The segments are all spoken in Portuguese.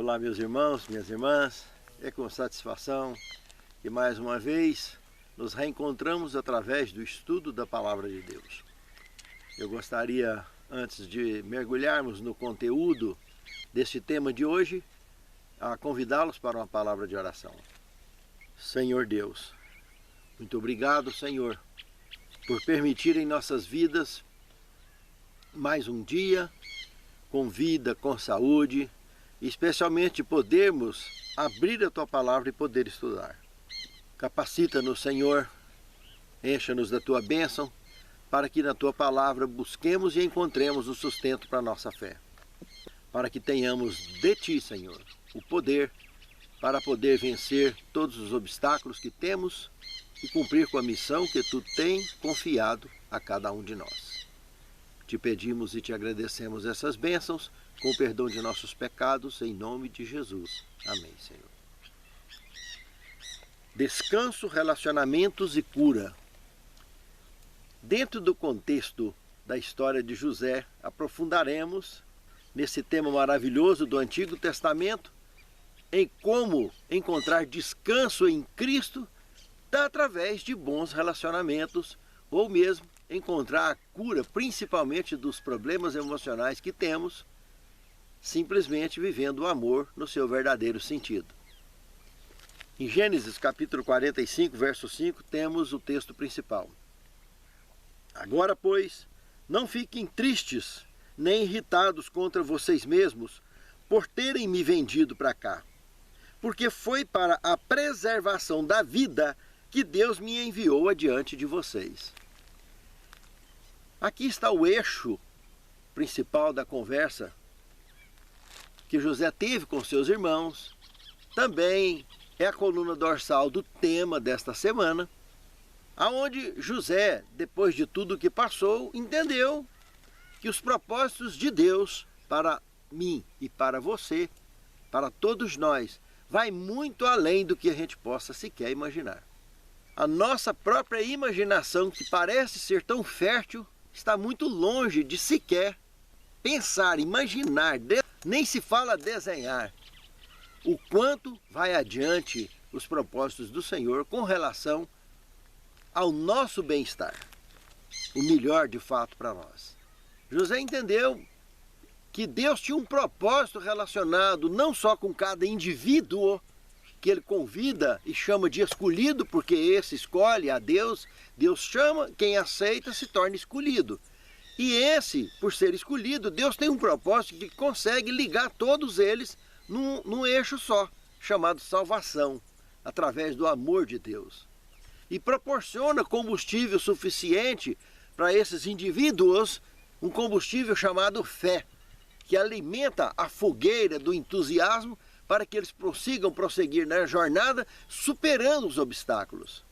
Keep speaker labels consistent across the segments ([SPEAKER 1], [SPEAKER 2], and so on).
[SPEAKER 1] Olá, meus irmãos, minhas irmãs, é com satisfação que mais uma vez nos reencontramos através do estudo da Palavra de Deus. Eu gostaria, antes de mergulharmos no conteúdo deste tema de hoje, a convidá-los para uma palavra de oração. Senhor Deus, muito obrigado, Senhor, por permitir em nossas vidas mais um dia com vida, com saúde, e especialmente podermos abrir a Tua Palavra e poder estudar. Capacita-nos, Senhor, encha-nos da Tua bênção, para que na Tua Palavra busquemos e encontremos o sustento para a nossa fé. Para que tenhamos de Ti, Senhor, o poder para poder vencer todos os obstáculos que temos e cumprir com a missão que Tu tens confiado a cada um de nós. Te pedimos e te agradecemos essas bênçãos, com o perdão de nossos pecados, em nome de Jesus. Amém, Senhor. Descanso, relacionamentos e cura. Dentro do contexto da história de José, aprofundaremos nesse tema maravilhoso do Antigo Testamento, em como encontrar descanso em Cristo através de bons relacionamentos, ou mesmo encontrar a cura, principalmente dos problemas emocionais que temos, simplesmente vivendo o amor no seu verdadeiro sentido. Em Gênesis capítulo 45, verso 5, temos o texto principal. Agora, pois, não fiquem tristes, nem irritados contra vocês mesmos, por terem me vendido para cá, porque foi para a preservação da vida que Deus me enviou adiante de vocês. Aqui está o eixo principal da conversa que José teve com seus irmãos. Também é a coluna dorsal do tema desta semana, aonde José, depois de tudo que passou, entendeu que os propósitos de Deus para mim e para você, para todos nós, vai muito além do que a gente possa sequer imaginar. A nossa própria imaginação, que parece ser tão fértil, está muito longe de sequer pensar, imaginar, nem se fala desenhar o quanto vai adiante os propósitos do Senhor com relação ao nosso bem-estar, o melhor de fato para nós. José entendeu que Deus tinha um propósito relacionado não só com cada indivíduo que ele convida e chama de escolhido, porque esse escolhe a Deus, Deus chama, quem aceita se torna escolhido. E esse, por ser escolhido, Deus tem um propósito que consegue ligar todos eles num eixo só, chamado salvação, através do amor de Deus. E proporciona combustível suficiente para esses indivíduos, um combustível chamado fé, que alimenta a fogueira do entusiasmo para que eles prossigam prosseguir na jornada, superando os obstáculos,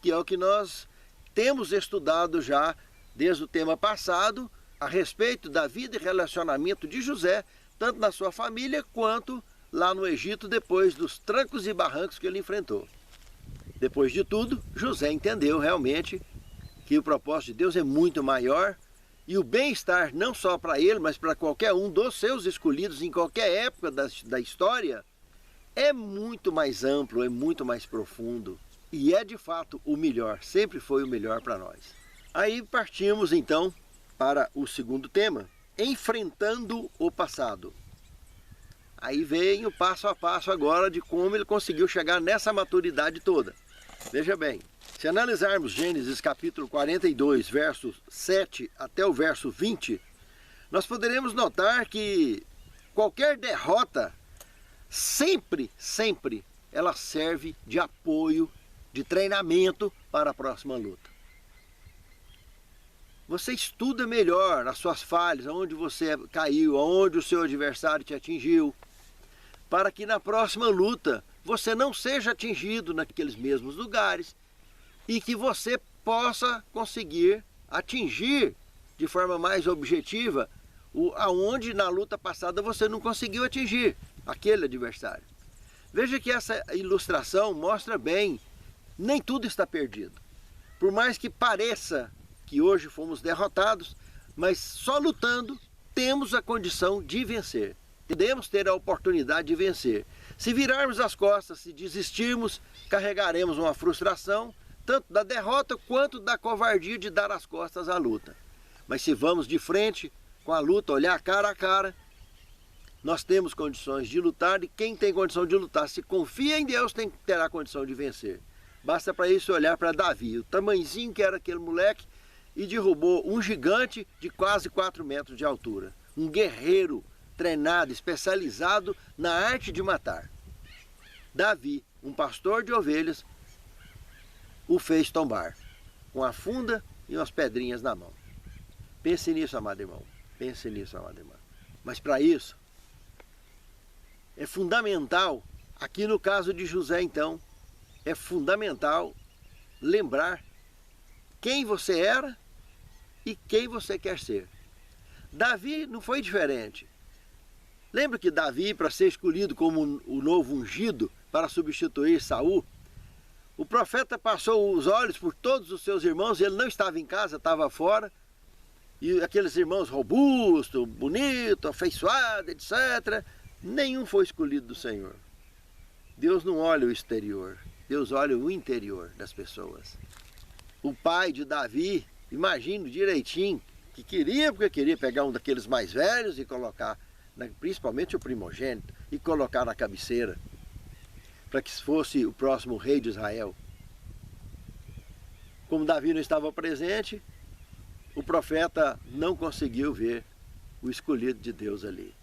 [SPEAKER 1] que é o que nós temos estudado já desde o tema passado, a respeito da vida e relacionamento de José, tanto na sua família quanto lá no Egito, depois dos trancos e barrancos que ele enfrentou. Depois de tudo, José entendeu realmente que o propósito de Deus é muito maior, e o bem-estar não só para ele, mas para qualquer um dos seus escolhidos em qualquer época da história, é muito mais amplo, é muito mais profundo. E é de fato o melhor, sempre foi o melhor para nós. Aí partimos então para o segundo tema, enfrentando o passado. Aí vem o passo a passo agora de como ele conseguiu chegar nessa maturidade toda. Veja bem, se analisarmos Gênesis capítulo 42, versos 7 até o verso 20, nós poderemos notar que qualquer derrota, sempre, ela serve de apoio, de treinamento para a próxima luta. Você estuda melhor as suas falhas, aonde você caiu, aonde o seu adversário te atingiu, para que na próxima luta você não seja atingido naqueles mesmos lugares e que você possa conseguir atingir de forma mais objetiva aonde na luta passada você não conseguiu atingir aquele adversário. Veja que essa ilustração mostra bem, nem tudo está perdido. Por mais que pareça que hoje fomos derrotados, mas só lutando temos a condição de vencer. Podemos ter a oportunidade de vencer. Se virarmos as costas, se desistirmos, carregaremos uma frustração, tanto da derrota quanto da covardia de dar as costas à luta. Mas se vamos de frente com a luta, olhar cara a cara, nós temos condições de lutar, e quem tem condição de lutar, se confia em Deus, terá condição de vencer. Basta para isso olhar para Davi, o tamanhozinho que era aquele moleque, e derrubou um gigante de quase 4 metros de altura. Um guerreiro treinado, especializado na arte de matar. Davi, um pastor de ovelhas, o fez tombar, com a funda e umas pedrinhas na mão. Pense nisso, amado irmão. Pense nisso, amado irmão. Mas para isso, é fundamental, aqui no caso de José então, é fundamental lembrar quem você era e quem você quer ser. Davi não foi diferente. Lembra que Davi, para ser escolhido como o novo ungido para substituir Saul, o profeta passou os olhos por todos os seus irmãos, ele não estava em casa, estava fora, e aqueles irmãos robustos, bonitos, afeiçoados, etc., nenhum foi escolhido do Senhor. Deus não olha o exterior, Deus olha o interior das pessoas. O pai de Davi, imagino direitinho, que porque queria pegar um daqueles mais velhos e colocar, principalmente o primogênito, e colocar na cabeceira, para que fosse o próximo rei de Israel. Como Davi não estava presente, o profeta não conseguiu ver o escolhido de Deus ali.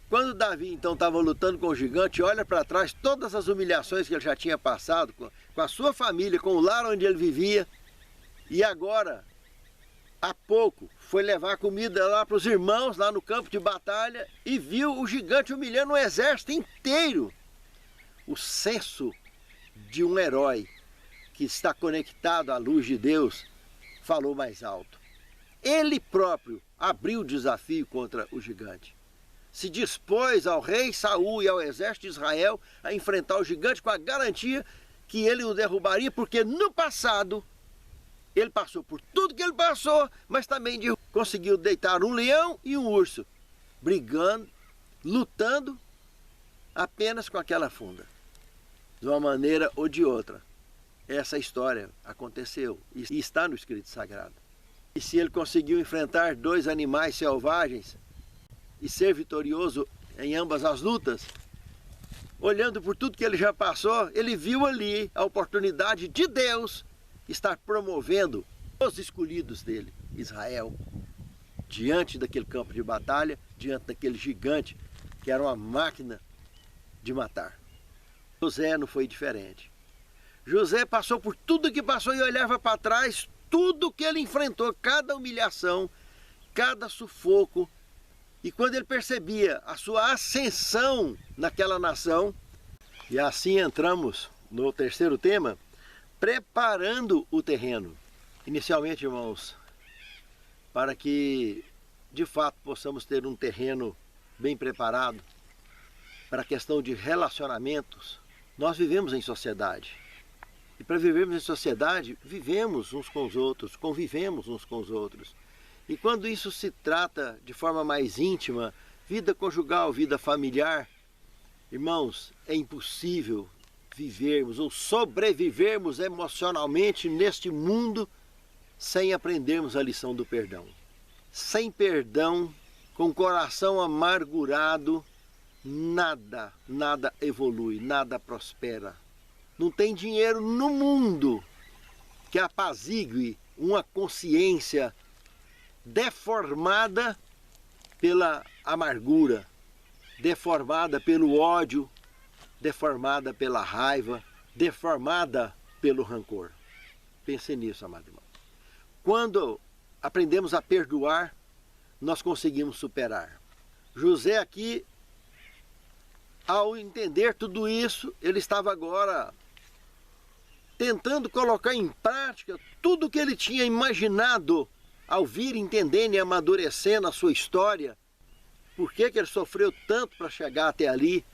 [SPEAKER 1] Quando Davi então estava lutando com o gigante, olha para trás todas as humilhações que ele já tinha passado com a sua família, com o lar onde ele vivia, e agora, há pouco, foi levar comida lá para os irmãos, lá no campo de batalha, e viu o gigante humilhando um exército inteiro. O senso de um herói que está conectado à luz de Deus falou mais alto. Ele próprio abriu o desafio contra o gigante. Se dispôs ao rei Saul e ao exército de Israel a enfrentar o gigante com a garantia que ele o derrubaria, porque no passado ele passou por tudo que ele passou, mas também conseguiu deitar um leão e um urso, brigando, lutando apenas com aquela funda. De uma maneira ou de outra, essa história aconteceu e está no Escrito Sagrado. E se ele conseguiu enfrentar 2 animais selvagens e ser vitorioso em ambas as lutas, olhando por tudo que ele já passou, ele viu ali a oportunidade de Deus estar promovendo os escolhidos dele, Israel, diante daquele campo de batalha, diante daquele gigante que era uma máquina de matar. José não foi diferente. José passou por tudo que passou e olhava para trás, tudo que ele enfrentou, cada humilhação, cada sufoco. E quando ele percebia a sua ascensão naquela nação, e assim entramos no terceiro tema, preparando o terreno. Inicialmente, irmãos, para que de fato possamos ter um terreno bem preparado para a questão de relacionamentos, nós vivemos em sociedade. E para vivermos em sociedade, vivemos uns com os outros, convivemos uns com os outros. E quando isso se trata de forma mais íntima, vida conjugal, vida familiar, irmãos, é impossível vivermos ou sobrevivermos emocionalmente neste mundo sem aprendermos a lição do perdão. Sem perdão, com o coração amargurado, nada evolui, nada prospera. Não tem dinheiro no mundo que apazigue uma consciência deformada pela amargura, deformada pelo ódio, deformada pela raiva, deformada pelo rancor. Pense nisso, amado irmão. Quando aprendemos a perdoar, nós conseguimos superar. José aqui, ao entender tudo isso, ele estava agora tentando colocar em prática tudo o que ele tinha imaginado ao vir entendendo e amadurecendo a sua história, por que ele sofreu tanto para chegar até ali.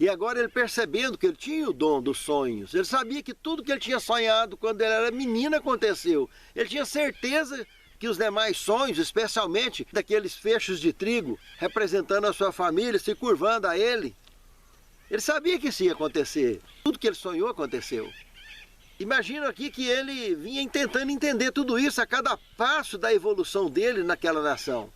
[SPEAKER 1] E agora ele percebendo que ele tinha o dom dos sonhos, ele sabia que tudo que ele tinha sonhado quando ele era menino aconteceu. Ele tinha certeza que os demais sonhos, especialmente daqueles fechos de trigo, representando a sua família, se curvando a ele. Ele sabia que isso ia acontecer. Tudo que ele sonhou aconteceu. Imagino aqui que ele vinha tentando entender tudo isso a cada passo da evolução dele naquela nação.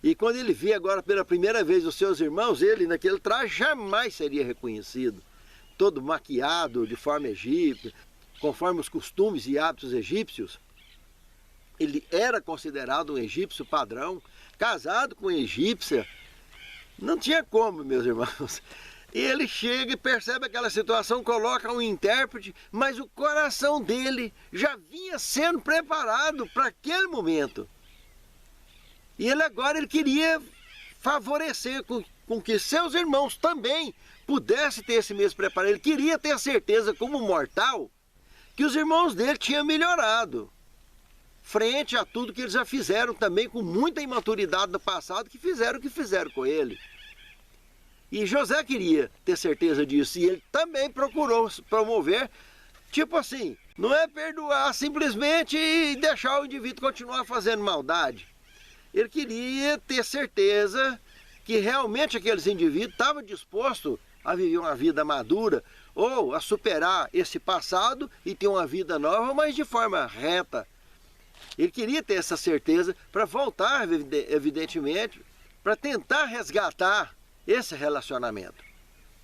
[SPEAKER 1] E quando ele vê agora pela primeira vez os seus irmãos, ele naquele traje jamais seria reconhecido. Todo maquiado de forma egípcia, conforme os costumes e hábitos egípcios. Ele era considerado um egípcio padrão, casado com uma egípcia. Não tinha como, meus irmãos. E ele chega e percebe aquela situação, coloca um intérprete, mas o coração dele já vinha sendo preparado para aquele momento. E ele queria favorecer com que seus irmãos também pudessem ter esse mesmo preparo. Ele queria ter a certeza, como mortal, que os irmãos dele tinham melhorado, frente a tudo que eles já fizeram também com muita imaturidade no passado, que fizeram o que fizeram com ele. E José queria ter certeza disso, e ele também procurou promover, tipo assim, não é perdoar simplesmente e deixar o indivíduo continuar fazendo maldade. Ele queria ter certeza que realmente aqueles indivíduos estavam dispostos a viver uma vida madura, ou a superar esse passado e ter uma vida nova, mas de forma reta. Ele queria ter essa certeza para voltar, evidentemente, para tentar resgatar esse relacionamento.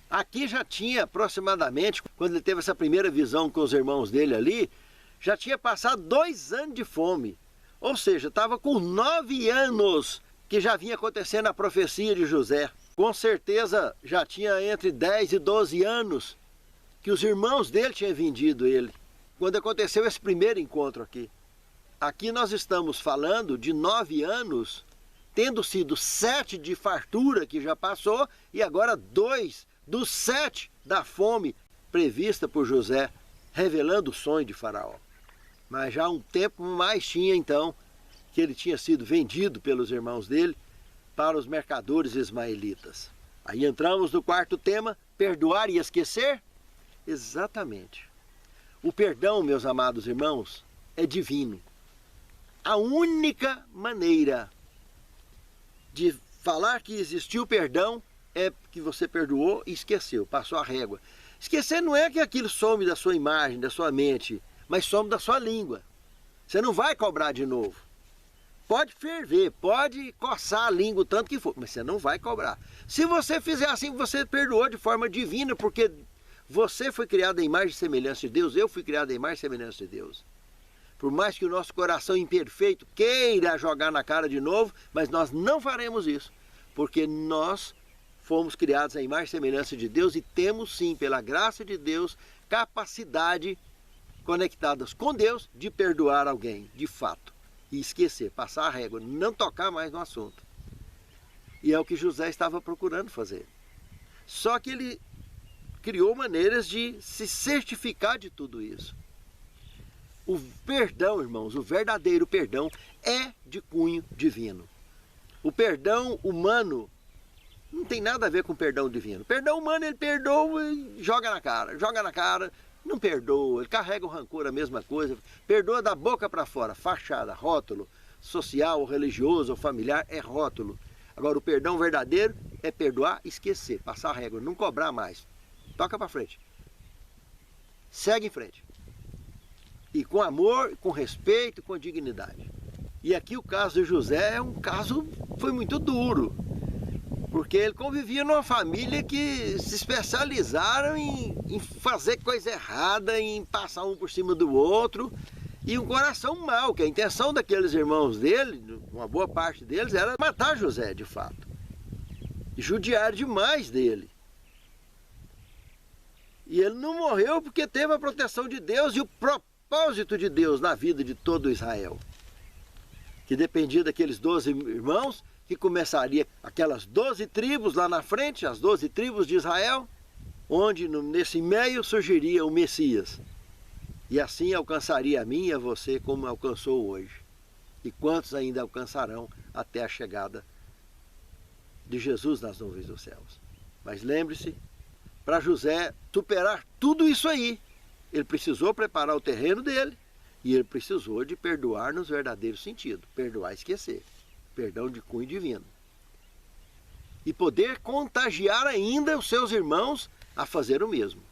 [SPEAKER 1] Aqui já tinha aproximadamente, quando ele teve essa primeira visão com os irmãos dele ali, já tinha passado 2 anos de fome. Ou seja, estava com 9 anos que já vinha acontecendo a profecia de José. Com certeza já tinha entre 10 e 12 anos que os irmãos dele tinham vendido ele. Quando aconteceu esse primeiro encontro aqui. Aqui nós estamos falando de 9 anos, tendo sido 7 de fartura que já passou, e agora 2 dos 7 da fome prevista por José, revelando o sonho de Faraó. Mas já um tempo mais tinha então que ele tinha sido vendido pelos irmãos dele para os mercadores ismaelitas. Aí entramos no quarto tema, perdoar e esquecer? Exatamente. O perdão, meus amados irmãos, é divino. A única maneira de falar que existiu perdão é que você perdoou e esqueceu, passou a régua. Esquecer não é que aquilo some da sua imagem, da sua mente, mas some da sua língua. Você não vai cobrar de novo. Pode ferver, pode coçar a língua o tanto que for, mas você não vai cobrar. Se você fizer assim, você perdoou de forma divina, porque você foi criado à imagem e semelhança de Deus, eu fui criado à imagem e semelhança de Deus. Por mais que o nosso coração imperfeito queira jogar na cara de novo, mas nós não faremos isso, porque nós fomos criados à imagem e semelhança de Deus e temos sim, pela graça de Deus, capacidade conectadas com Deus de perdoar alguém, de fato, e esquecer, passar a régua, não tocar mais no assunto. E é o que José estava procurando fazer. Só que ele criou maneiras de se certificar de tudo isso. O perdão, irmãos, o verdadeiro perdão é de cunho divino. O perdão humano não tem nada a ver com o perdão divino. O perdão humano, ele perdoa e joga na cara, não perdoa, ele carrega o rancor, a mesma coisa, perdoa da boca para fora, fachada, rótulo, social, ou religioso, ou familiar, é rótulo. Agora, o perdão verdadeiro é perdoar, esquecer, passar a régua, não cobrar mais. Toca para frente. Segue em frente. E com amor, com respeito, com dignidade. E aqui o caso de José é um caso, foi muito duro, porque ele convivia numa família que se especializaram em fazer coisa errada, em passar um por cima do outro, e um coração mau, que a intenção daqueles irmãos dele, uma boa parte deles, era matar José, de fato. E judiar demais dele. E ele não morreu porque teve a proteção de Deus e o propósito de Deus na vida de todo Israel, que dependia daqueles 12 irmãos, que começaria aquelas 12 tribos lá na frente, as 12 tribos de Israel, onde nesse meio surgiria o Messias. E assim alcançaria a mim e a você como alcançou hoje. E quantos ainda alcançarão até a chegada de Jesus nas nuvens dos céus. Mas lembre-se, para José superar tudo isso aí, ele precisou preparar o terreno dele, E ele precisou de perdoar nos verdadeiros sentidos. Perdoar e esquecer. Perdão de cunho divino. E poder contagiar ainda os seus irmãos a fazer o mesmo.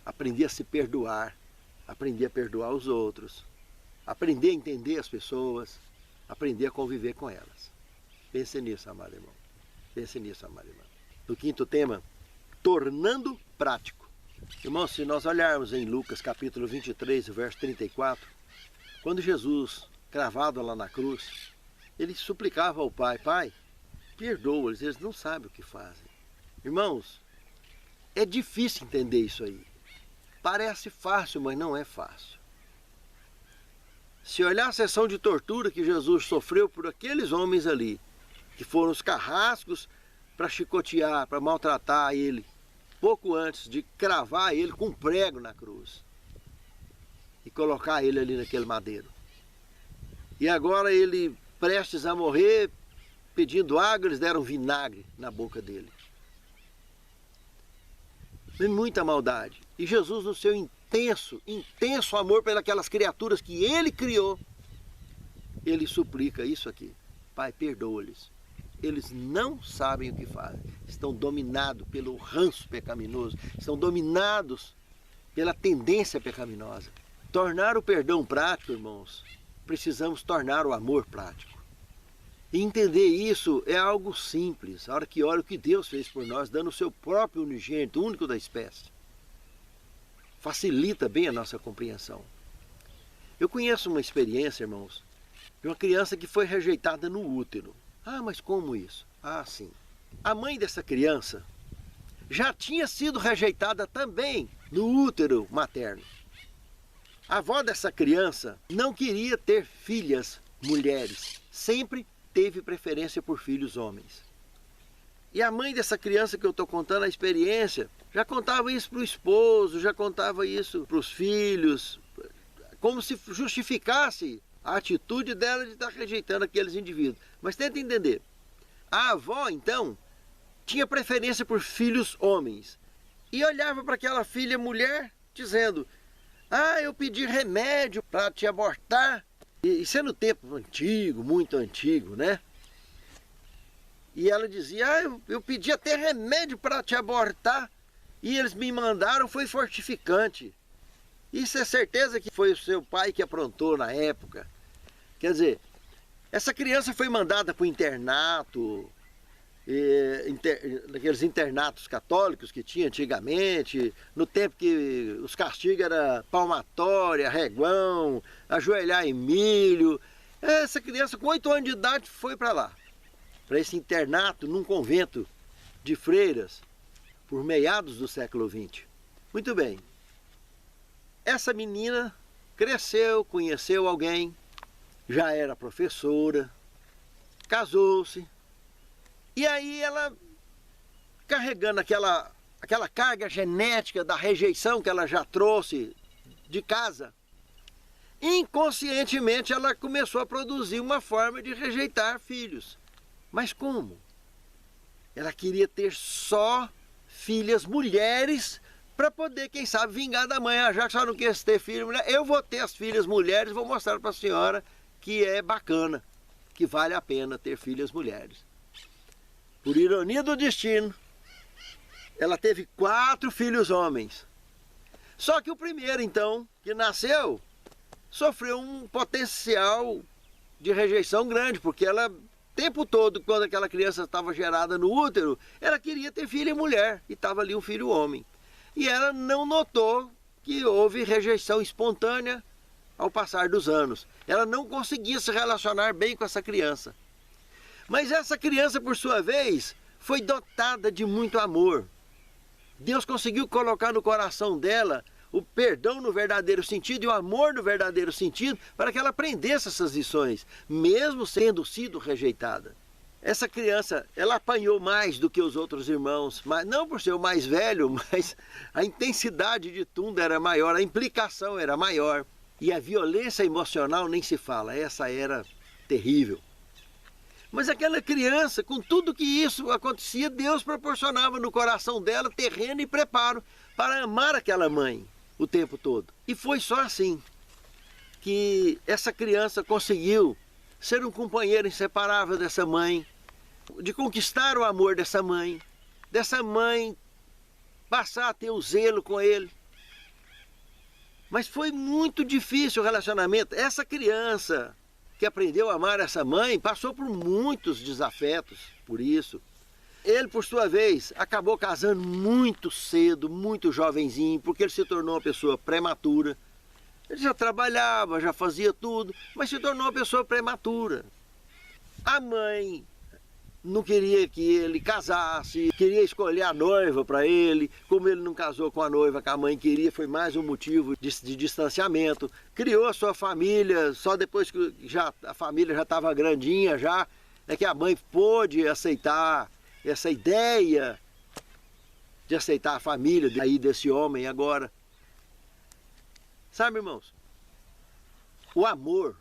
[SPEAKER 1] Aprender a se perdoar. Aprender a perdoar os outros. Aprender a entender as pessoas. Aprender a conviver com elas. Pense nisso, amado irmão. Pense nisso, amado irmão. No quinto tema, tornando prático. Irmãos, se nós olharmos em Lucas capítulo 23, verso 34, quando Jesus, cravado lá na cruz, ele suplicava ao Pai, Pai, perdoa-eles, eles não sabem o que fazem. Irmãos, é difícil entender isso aí. Parece fácil, mas não é fácil. Se olhar a sessão de tortura que Jesus sofreu por aqueles homens ali, que foram os carrascos para chicotear, para maltratar ele, pouco antes de cravar ele com um prego na cruz e colocar ele ali naquele madeiro. E agora ele, prestes a morrer, pedindo água, eles deram vinagre na boca dele. Tem muita maldade. E Jesus, no seu intenso amor pelas criaturas que ele criou, ele suplica isso aqui. Pai, perdoa-lhes. Eles não sabem o que fazem. Estão dominados pelo ranço pecaminoso. Estão dominados pela tendência pecaminosa. Tornar o perdão prático, irmãos, precisamos tornar o amor prático. E entender isso é algo simples. A hora que olha o que Deus fez por nós, dando o seu próprio unigênito, único da espécie. Facilita bem a nossa compreensão. Eu conheço uma experiência, irmãos, de uma criança que foi rejeitada no útero. Ah, mas como isso? Ah, sim. A mãe dessa criança já tinha sido rejeitada também no útero materno. A avó dessa criança não queria ter filhas mulheres. Sempre teve preferência por filhos homens. E a mãe dessa criança que eu estou contando a experiência, já contava isso para o esposo, já contava isso para os filhos, como se justificasse a atitude dela de estar rejeitando aqueles indivíduos. Mas tenta entender. A avó, então, tinha preferência por filhos homens. E olhava para aquela filha mulher, dizendo, ah, eu pedi remédio para te abortar. Isso é no tempo antigo, muito antigo, né? E ela dizia, ah, eu pedi até remédio para te abortar. E eles me mandaram, foi fortificante. Isso é certeza que foi o seu pai que aprontou na época. Quer dizer, essa criança foi mandada para o internato, naqueles internatos católicos que tinha antigamente, no tempo que os castigos eram palmatória, reguão, ajoelhar em milho. Essa criança com 8 anos de idade foi para lá, para esse internato num convento de freiras, por meados do século XX. Muito bem, essa menina cresceu, conheceu alguém, já era professora, casou-se, e aí ela, carregando aquela carga genética da rejeição que ela já trouxe de casa, inconscientemente ela começou a produzir uma forma de rejeitar filhos. Mas como? Ela queria ter só filhas mulheres para poder, quem sabe, vingar da mãe. Ah, já que a senhora não quer ter filho mulher, eu vou ter as filhas mulheres, vou mostrar para a senhora que é bacana, que vale a pena ter filhas mulheres. Por ironia do destino, ela teve 4 filhos homens. Só que o primeiro, então, que nasceu, sofreu um potencial de rejeição grande, porque ela, o tempo todo, quando aquela criança estava gerada no útero, ela queria ter filha e mulher, e estava ali um filho homem. E ela não notou que houve rejeição espontânea ao passar dos anos. Ela não conseguia se relacionar bem com essa criança. Mas essa criança, por sua vez, foi dotada de muito amor. Deus conseguiu colocar no coração dela o perdão no verdadeiro sentido e o amor no verdadeiro sentido para que ela aprendesse essas lições, mesmo tendo sido rejeitada. Essa criança, ela apanhou mais do que os outros irmãos, mas não por ser o mais velho, mas a intensidade de tudo era maior, a implicação era maior. E a violência emocional nem se fala, essa era terrível. Mas aquela criança, com tudo que isso acontecia, Deus proporcionava no coração dela terreno e preparo para amar aquela mãe o tempo todo. E foi só assim. que essa criança conseguiu ser um companheiro inseparável dessa mãe, de conquistar o amor dessa mãe passar a ter o zelo com ele. Mas foi muito difícil o relacionamento. Essa criança que aprendeu a amar essa mãe passou por muitos desafetos por isso. Ele, por sua vez, acabou casando muito cedo, muito jovenzinho, porque ele se tornou uma pessoa prematura. Ele já trabalhava, já fazia tudo, mas se tornou uma pessoa prematura. A mãe não queria que ele casasse, queria escolher a noiva para ele. Como ele não casou com a noiva que a mãe queria, foi mais um motivo de distanciamento. Criou a sua família, só depois que a família já estava grandinha, é que a mãe pôde aceitar essa ideia de aceitar a família aí desse homem agora. Sabe, irmãos, o amor,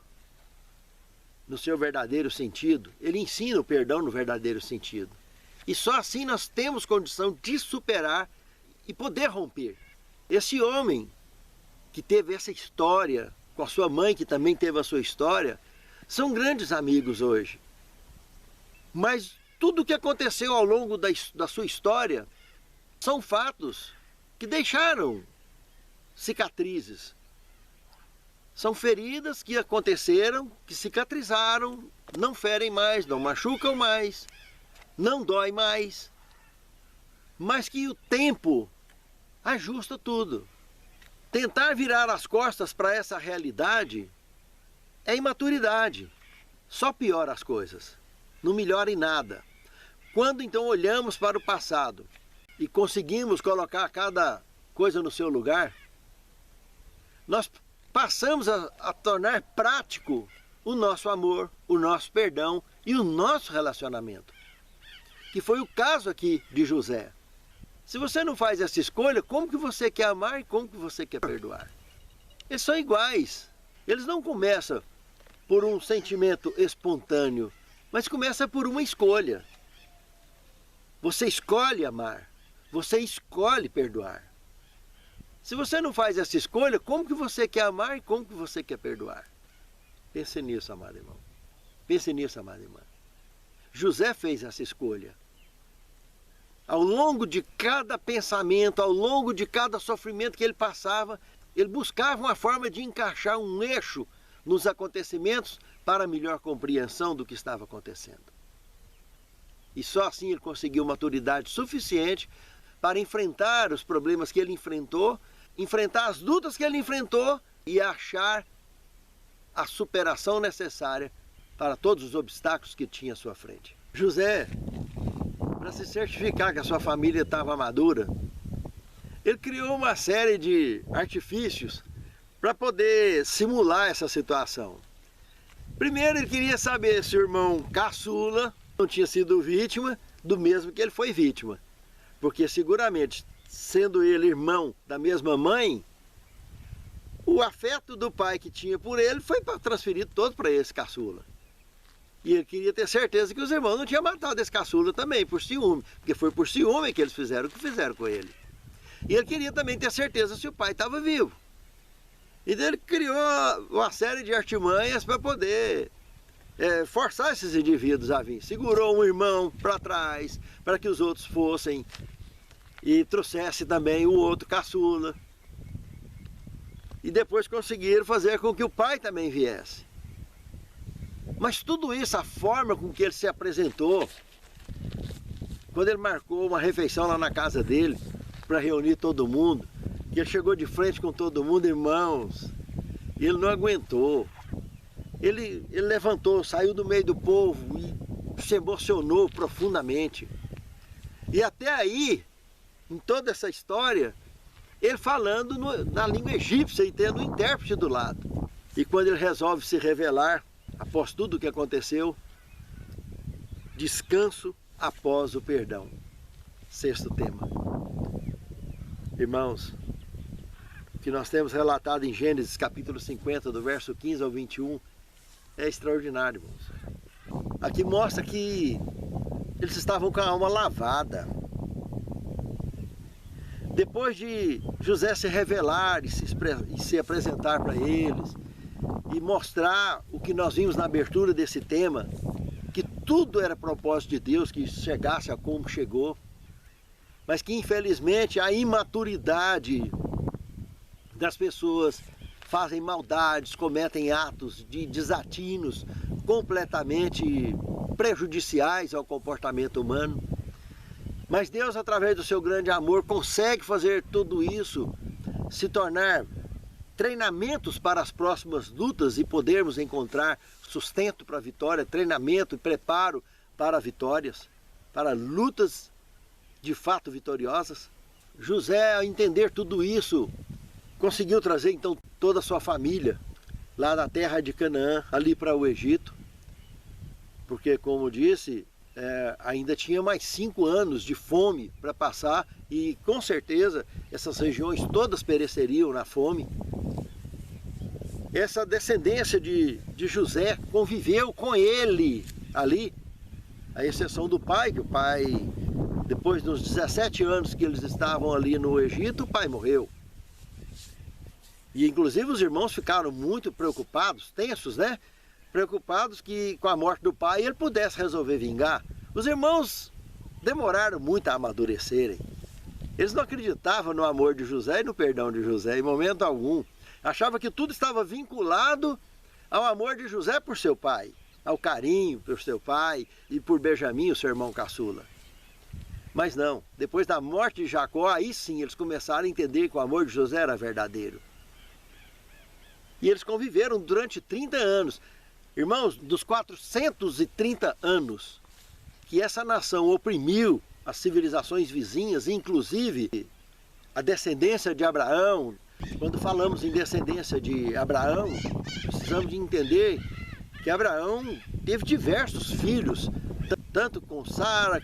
[SPEAKER 1] no seu verdadeiro sentido, ele ensina o perdão no verdadeiro sentido. E só assim nós temos condição de superar e poder romper. Esse homem que teve essa história, com a sua mãe que também teve a sua história, são grandes amigos hoje. Mas tudo o que aconteceu ao longo da sua história são fatos que deixaram cicatrizes. São feridas que aconteceram, que cicatrizaram, não ferem mais, não machucam mais, não dói mais, mas que o tempo ajusta tudo. Tentar virar as costas para essa realidade é imaturidade, só piora as coisas, não melhora em nada. Quando então olhamos para o passado e conseguimos colocar cada coisa no seu lugar, nós passamos a tornar prático o nosso amor, o nosso perdão e o nosso relacionamento. Que foi o caso aqui de José. Se você não faz essa escolha, como que você quer amar e como que você quer perdoar? Eles são iguais. Eles não começam por um sentimento espontâneo, mas começa por uma escolha. Você escolhe amar, você escolhe perdoar. Se você não faz essa escolha, como que você quer amar e como que você quer perdoar? Pense nisso, amado irmão. Pense nisso, amada irmã. José fez essa escolha. Ao longo de cada pensamento, ao longo de cada sofrimento que ele passava, ele buscava uma forma de encaixar um eixo nos acontecimentos para melhor compreensão do que estava acontecendo. E só assim ele conseguiu maturidade suficiente para enfrentar os problemas que ele enfrentou, enfrentar as lutas que ele enfrentou e achar a superação necessária para todos os obstáculos que tinha à sua frente. José, para se certificar que a sua família estava madura, ele criou uma série de artifícios para poder simular essa situação. Primeiro ele queria saber se o irmão caçula não tinha sido vítima do mesmo que ele foi vítima. Porque seguramente, sendo ele irmão da mesma mãe, o afeto do pai que tinha por ele foi transferido todo para esse caçula. E ele queria ter certeza que os irmãos não tinham matado esse caçula também, por ciúme. Porque foi por ciúme que eles fizeram o que fizeram com ele. E ele queria também ter certeza se o pai estava vivo. Então ele criou uma série de artimanhas para poder forçar esses indivíduos a vir. Segurou um irmão para trás, para que os outros fossem e trouxesse também o outro caçula. E depois conseguiram fazer com que o pai também viesse. Mas tudo isso, a forma com que ele se apresentou, quando ele marcou uma refeição lá na casa dele, para reunir todo mundo, que ele chegou de frente com todo mundo, irmãos, e ele não aguentou. Ele levantou, saiu do meio do povo e se emocionou profundamente. E até aí, em toda essa história, ele falando na língua egípcia e tendo um intérprete do lado. E quando ele resolve se revelar, após tudo o que aconteceu, descanso após o perdão. Sexto tema. Irmãos, o que nós temos relatado em Gênesis capítulo 50, do verso 15 ao 21, é extraordinário, irmãos. Aqui mostra que eles estavam com a alma lavada. Depois de José se revelar e se apresentar para eles, e mostrar o que nós vimos na abertura desse tema, que tudo era propósito de Deus, que chegasse a como chegou, mas que infelizmente a imaturidade das pessoas fazem maldades, cometem atos de desatinos completamente prejudiciais ao comportamento humano. Mas Deus, através do seu grande amor, consegue fazer tudo isso se tornar treinamentos para as próximas lutas e podermos encontrar sustento para a vitória, treinamento e preparo para vitórias, para lutas de fato vitoriosas. José, ao entender tudo isso, conseguiu trazer então toda a sua família lá da terra de Canaã, ali para o Egito, porque, como disse, ainda tinha mais 5 anos de fome para passar e com certeza essas regiões todas pereceriam na fome. Essa descendência de José conviveu com ele ali, à exceção do pai, que o pai, depois dos 17 anos que eles estavam ali no Egito, o pai morreu. E inclusive os irmãos ficaram muito preocupados, tensos, né? Preocupados que com a morte do pai ele pudesse resolver vingar. Os irmãos demoraram muito a amadurecerem. Eles não acreditavam no amor de José e no perdão de José em momento algum. Achavam que tudo estava vinculado ao amor de José por seu pai, ao carinho por seu pai e por Benjamim, o seu irmão caçula. Mas não, depois da morte de Jacó, aí sim eles começaram a entender que o amor de José era verdadeiro. E eles conviveram durante 30 anos. Irmãos, dos 430 anos que essa nação oprimiu as civilizações vizinhas, inclusive a descendência de Abraão. Quando falamos em descendência de Abraão, precisamos de entender que Abraão teve diversos filhos, tanto com Sara,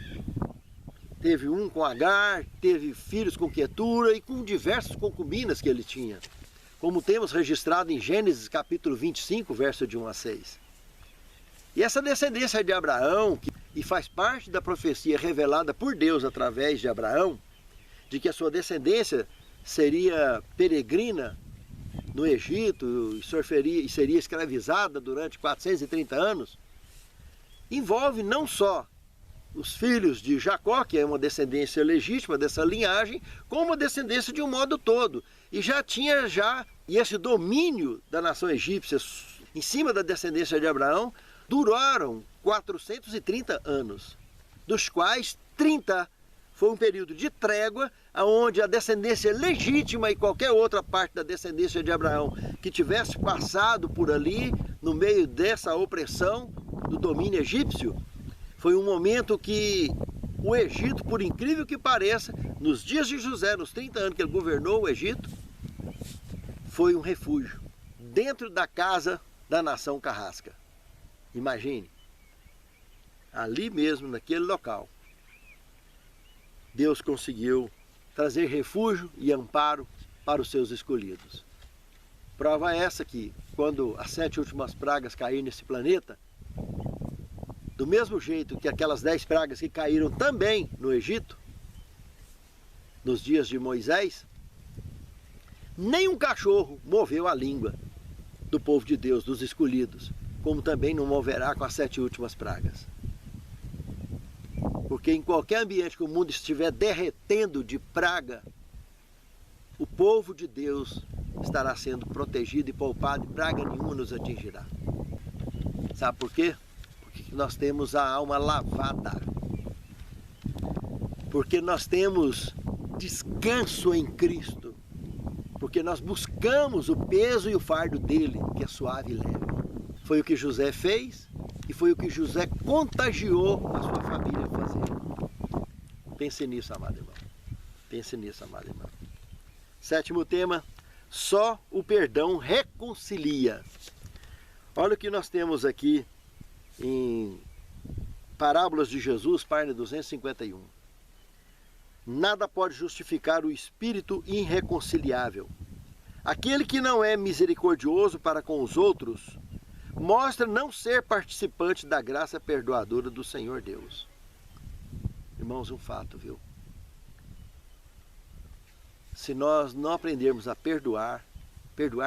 [SPEAKER 1] teve um com Agar, teve filhos com Quetura e com diversas concubinas que ele tinha, como temos registrado em Gênesis capítulo 25, verso de 1 a 6. E essa descendência de Abraão, e faz parte da profecia revelada por Deus através de Abraão, de que a sua descendência seria peregrina no Egito e seria escravizada durante 430 anos, envolve não só os filhos de Jacó, que é uma descendência legítima dessa linhagem, como uma descendência de um modo todo. E já tinha e esse domínio da nação egípcia em cima da descendência de Abraão duraram 430 anos, dos quais 30 foi um período de trégua, onde a descendência legítima e qualquer outra parte da descendência de Abraão que tivesse passado por ali, no meio dessa opressão do domínio egípcio, foi um momento que o Egito, por incrível que pareça, nos dias de José, nos 30 anos que ele governou o Egito, foi um refúgio dentro da casa da nação carrasca. Imagine, ali mesmo, naquele local, Deus conseguiu trazer refúgio e amparo para os seus escolhidos. Prova essa que, quando as 7 últimas pragas caíram nesse planeta, do mesmo jeito que aquelas 10 pragas que caíram também no Egito, nos dias de Moisés, nem um cachorro moveu a língua do povo de Deus, dos escolhidos, como também não moverá com as 7 últimas pragas. Porque em qualquer ambiente que o mundo estiver derretendo de praga, o povo de Deus estará sendo protegido e poupado e praga nenhuma nos atingirá. Sabe por quê? Porque nós temos a alma lavada. Porque nós temos descanso em Cristo. Porque nós buscamos o peso e o fardo dele, que é suave e leve. Foi o que José fez e foi o que José contagiou a sua família a fazer. Pense nisso, amado irmão. Pense nisso, amado irmão. 7º tema, só o perdão reconcilia. Olha o que nós temos aqui em Parábolas de Jesus, página 251. Nada pode justificar o espírito irreconciliável. Aquele que não é misericordioso para com os outros, mostra não ser participante da graça perdoadora do Senhor Deus. Irmãos, um fato, viu? Se nós não aprendermos a perdoar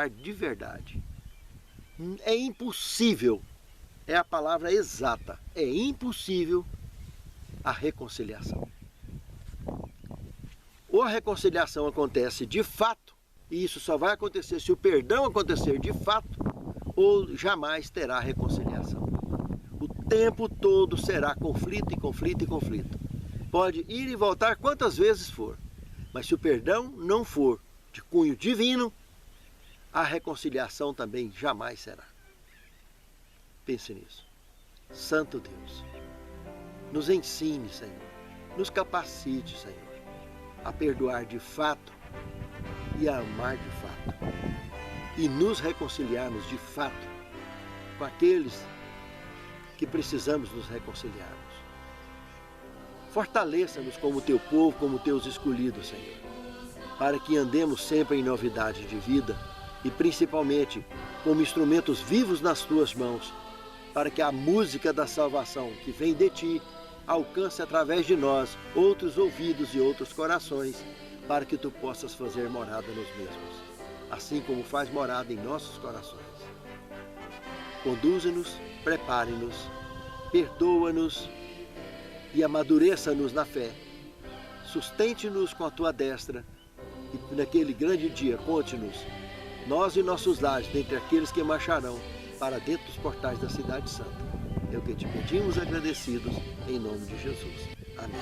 [SPEAKER 1] de verdade, É impossível, é a palavra exata, é impossível a reconciliação. Ou a reconciliação acontece de fato, e isso só vai acontecer se o perdão acontecer de fato, ou jamais terá reconciliação. O tempo todo será conflito e conflito e conflito. Pode ir e voltar quantas vezes for, mas se o perdão não for de cunho divino, a reconciliação também jamais será. Pense nisso. Santo Deus, nos ensine, Senhor, nos capacite, Senhor, a perdoar de fato e a amar de fato, e nos reconciliarmos de fato com aqueles que precisamos nos reconciliarmos. Fortaleça-nos como teu povo, como teus escolhidos, Senhor, para que andemos sempre em novidade de vida e principalmente como instrumentos vivos nas tuas mãos, para que a música da salvação que vem de ti alcance através de nós outros ouvidos e outros corações, para que tu possas fazer morada nos mesmos, assim como faz morada em nossos corações. Conduze-nos, prepare-nos, perdoa-nos e amadureça-nos na fé. Sustente-nos com a tua destra e naquele grande dia conte-nos, nós e nossos lares, dentre aqueles que marcharão para dentro dos portais da Cidade Santa. É o que te pedimos agradecidos, em nome de Jesus. Amém.